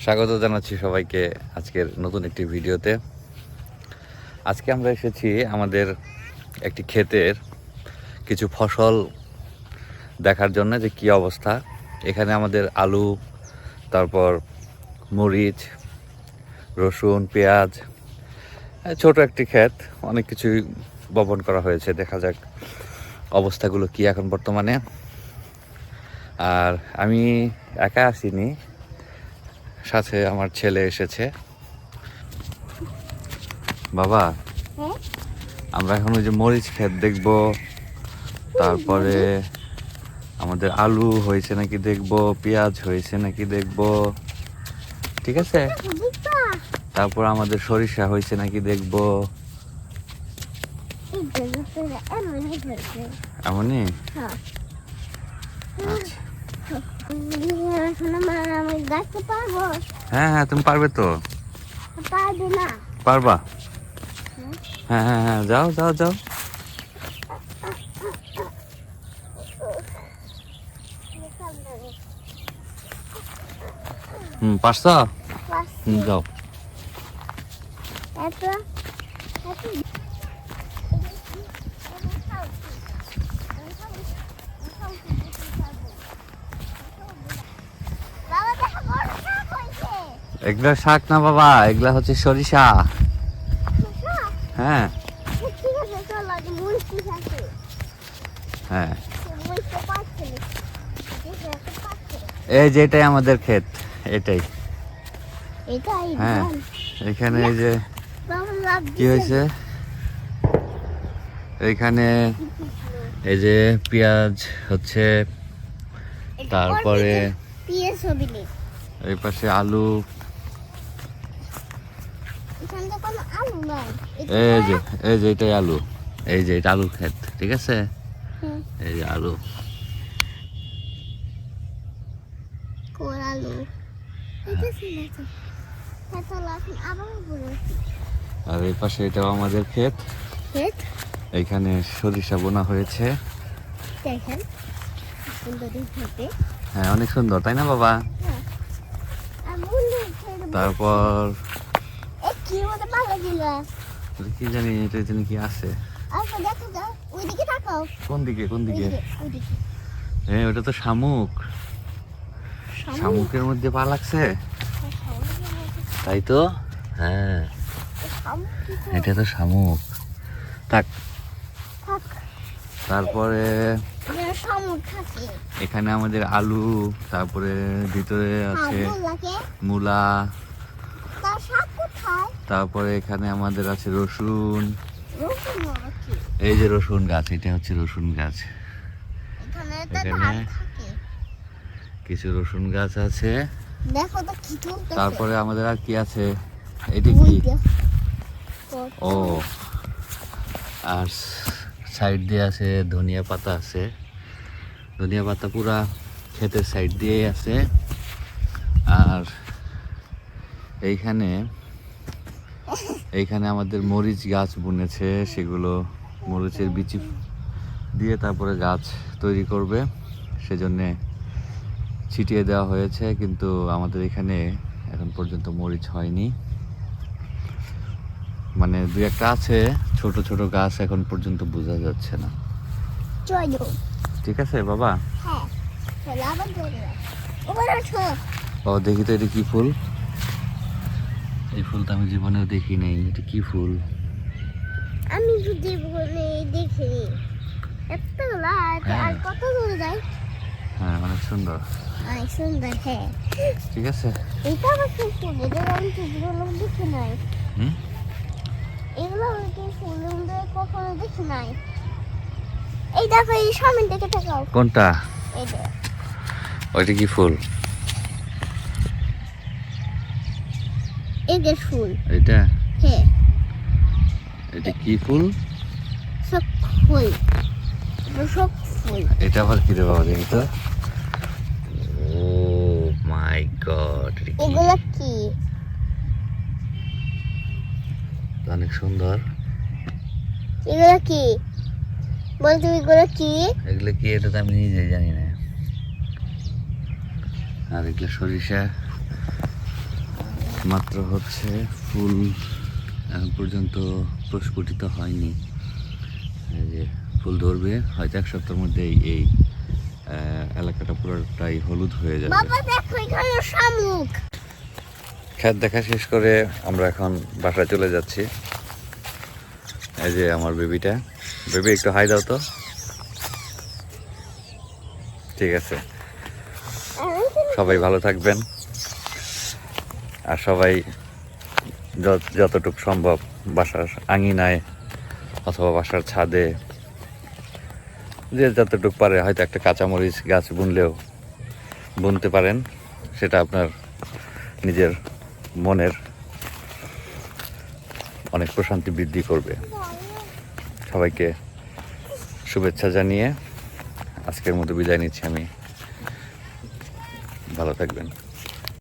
স্বাগত জানাচ্ছি সবাইকে আজকের নতুন একটি ভিডিওতে। আজকে আমরা এসেছি আমাদের একটি ক্ষেতের কিছু ফসল দেখার জন্য যে কী অবস্থা। এখানে আমাদের আলু, তারপর মরিচ, রসুন, পেঁয়াজ, ছোট একটি ক্ষেত, অনেক কিছুই বপন করা হয়েছে। দেখা যাক অবস্থাগুলো কি এখন বর্তমানে। আর আমি একা আসিনি, সাথে আমার ছেলে এসেছে। বাবা, আমরা এখন ওই যে মরিচ ক্ষেত দেখবো, তারপরে আমাদের আলু হয়েছে নাকি দেখবো, পেঁয়াজ হয়েছে নাকি দেখবো, ঠিক আছে? তারপর আমাদের সরিষা হয়েছে নাকি দেখবো। এমনই? আচ্ছা, হ্যাঁ হ্যাঁ, তুমি পারবে তো? পারবা? হ্যাঁ হ্যাঁ হ্যাঁ, যাও যাও যাও। পারছ? যাও। এগুলা শাক না বাবা, এগুলা হচ্ছে সরিষা। হ্যাঁ হ্যাঁ, এই যে এটাই আমাদের ক্ষেত, এটাই। হ্যাঁ, এখানে এই যে কি হয়েছে, এখানে এই যে পেঁয়াজ হচ্ছে, তারপরে এই পাশে আলু, এই যে এটাই আলু, এই যে এটা আলুর ক্ষেত, ঠিক আছে? এই যে আলু, আর এই পাশে এটাও আমাদের ক্ষেত। এইখানে সরিষা বোনা হয়েছে। হ্যাঁ, অনেক সুন্দর, তাই না বাবা? তারপর কি জানি, এটা জানি কি আছে। কোন দিকে কোন দিকে? হ্যাঁ, ওটা তো শামুক। শামুকের মধ্যে পা লাগছে, তাই তো? হ্যাঁ, এটা তো শামুক। থাক। তারপরে এখানে আমাদের আলু, তারপরে ভিতরে আছে মূলা, তারপরে এখানে আমাদের আছে রসুন। এই যে রসুন গাছ, এটা হচ্ছে রসুন গাছ। এখানে কিছু রসুন গাছ আছে। তারপরে আমাদের আর কি আছে, এটা কি? ও, আর সাইড দিয়ে আছে ধনিয়া পাতা আছে। ধনিয়া পাতা পুরা ক্ষেতের সাইড দিয়েই আছে। আর এইখানে আমাদের মরিচ গাছ বুনেছে, সেগুলো মরিচের বিচি দিয়ে তারপরে গাছ তৈরি করবে, সেজন্যে ছিটিয়ে দেওয়া হয়েছে। কিন্তু আমাদের এখানে এখন পর্যন্ত মরিচ হয়নি, মানে দু একটা আছে ছোট ছোট গাছ, এখন পর্যন্ত বোঝা যাচ্ছে না। ঠিক আছে বাবা? ও, দেখি তো এটা কি ফুল? এই ফুল তো আমি জীবনেও দেখি নাই। এটা কি ফুল? আমি জীবনে দেখিনি। এত লাল, আর কত দূরে যায়? হ্যাঁ, অনেক সুন্দর। অনেক সুন্দর, হ্যাঁ। ঠিক আছে, এটা আবার কি ফুল? এটা আমি জীবনে দেখি নাই। এগুলো আমি কি ফুলের কখনো দেখি নাই। এই দেখো, এই সামনে দিকে তাকাও। কোনটা? এই যে ওইটা কি ফুল? এই যে ফুল। এটা? হ্যাঁ। এটা কি ফুল? সব ফুল, সব ফুল। এটা আবার কি রে বাবা, দেখি তো। ও মাই গড, এগুলো কি? অনেক সুন্দর। এগুলো কি বলতো? এগুলো কি? এগুলো কি, এটা তো আমি নিজেই জানি না। আর এগুলো সরিষা। মাত্র হচ্ছে ফুল এখন পর্যন্ত প্রস্ফুটিত হয়নি। এই যে ফুল ধরবে হয়তো এক সপ্তাহের মধ্যেই এই এলাকাটা পুরোটাই হলুদ হয়ে যাবে। বাবা দেখো এখানে শামুক। ক্ষেত দেখা শেষ করে আমরা এখন বাসায় চলে যাচ্ছি। এই যে আমার বেবিটা, বেবি একটু হাই দাও তো। ঠিক আছে, সবাই ভালো থাকবেন আর সবাই যতটুকু সম্ভব বাসার আঙিনায় অথবা বাসার ছাদে যে যতটুকু পারে হয়তো একটা কাঁচামরিচ গাছ বুনতে পারেন। সেটা আপনার নিজের মনের অনেক প্রশান্তি বৃদ্ধি করবে। সবাইকে শুভেচ্ছা জানিয়ে আজকের মতো বিদায় নিচ্ছি আমি। ভালো থাকবেন।